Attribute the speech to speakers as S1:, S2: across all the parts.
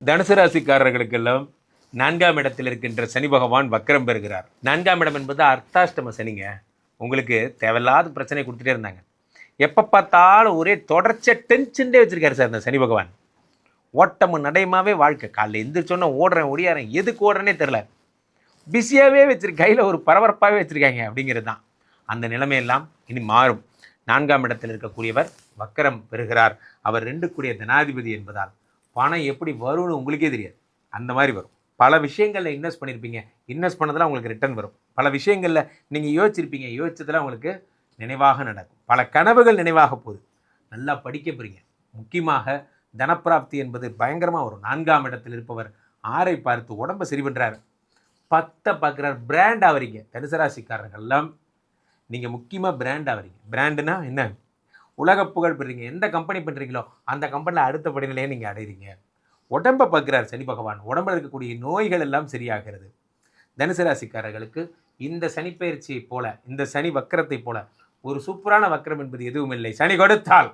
S1: தனுசு ராசிக்காரர்களுக்கெல்லாம் 4ஆம் இடத்தில் இருக்கின்ற சனி பகவான் வக்கரம் பெறுகிறார். 4ஆம் இடம் என்பது அர்த்தாஷ்டம சனிங்க. உங்களுக்கு தேவையில்லாத பிரச்சனை கொடுத்துட்டே இருந்தாங்க. எப்போ பார்த்தாலும் ஒரே தொடர்ச்சியாக டென்ஷன்டே வச்சிருக்காரு சார் இந்த சனி பகவான். ஓட்டமும் நடையமாவே வாழ்க்கை. காலையில் எந்திரிச்சோன்னா ஓடுறேன் ஒடியாரேன், எதுக்கு ஓடுறேனே தெரில. பிஸியாகவே வச்சிருக்க, கையில் ஒரு பரபரப்பாகவே வச்சுருக்காங்க அப்படிங்கிறது தான். அந்த நிலைமையெல்லாம் இனி மாறும். 4ஆம் இடத்தில் இருக்கக்கூடியவர் வக்கரம் பெறுகிறார். அவர் 2 கூடிய தனாதிபதி என்பதால் பணம் எப்படி வரும்னு உங்களுக்கே தெரியாது. அந்த மாதிரி வரும். பல விஷயங்களில் இன்வெஸ்ட் பண்ணியிருப்பீங்க, இன்வெஸ்ட் பண்ணதெல்லாம் உங்களுக்கு ரிட்டர்ன் வரும். பல விஷயங்களில் நீங்கள் யோசிச்சிருப்பீங்க, யோசிச்சதெல்லாம் உங்களுக்கு நினைவாக நடக்கும். பல கனவுகள் நினைவாக போகுது. நல்லா படிக்க போகிறீங்க. முக்கியமாக தனப்பிராப்தி என்பது பயங்கரமாக வரும். 4ஆம் இடத்தில் இருப்பவர் 6ஐ பார்த்து உடம்பை சரி பண்ணுறாரு, 10 பார்க்குறாரு. பிராண்ட் ஆகிறீங்க. தனுசு ராசிக்காரர்கள்லாம் நீங்கள் முக்கியமாக பிராண்ட் ஆகிறீங்க. பிராண்டுனா என்ன? உலக புகழ் பெறுறீங்க. எந்த கம்பெனி பண்ணுறீங்களோ அந்த கம்பெனியில் அடுத்த படிநிலையே நீங்கள் அடைகிறீங்க. உடம்பை பார்க்குறார் சனி பகவான். உடம்பில் இருக்கக்கூடிய நோய்கள் எல்லாம் சரியாகிறது. தனுசு ராசிக்காரர்களுக்கு இந்த சனிப்பெயர்ச்சியை போல, இந்த சனி வக்கரத்தை போல ஒரு சூப்பரான வக்கரம் என்பது எதுவும் இல்லை. சனி கொடுத்தால்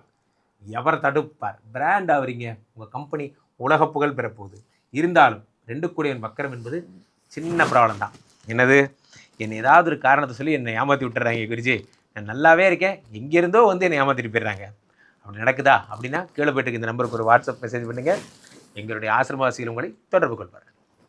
S1: எவர் தடுப்பார்? பிராண்ட் ஆகிறீங்க. உங்கள் கம்பெனி உலக புகழ் பெறப்போகுது. இருந்தாலும் 2 கூடியவன் வக்கரம் என்பது சின்ன ப்ராப்ளம் தான். என்னது? என்னை ஏதாவது ஒரு காரணத்தை சொல்லி என்னை ஏமாற்றி விட்டுறாங்க. குருஜி, நான் நல்லாவே இருக்கேன், எங்கேருந்தோ வந்து என்னை ஏமாற்றிட்டு போயிடுறாங்க. அப்படி நடக்குதா அப்படின்னா கீழே போய்ட்டு இந்த நம்பருக்கு ஒரு வாட்ஸ்அப் மெசேஜ் பண்ணுங்கள். எங்களுடைய ஆசிரமவாசிகள் உங்களை தொடர்பு கொள்வார்கள்.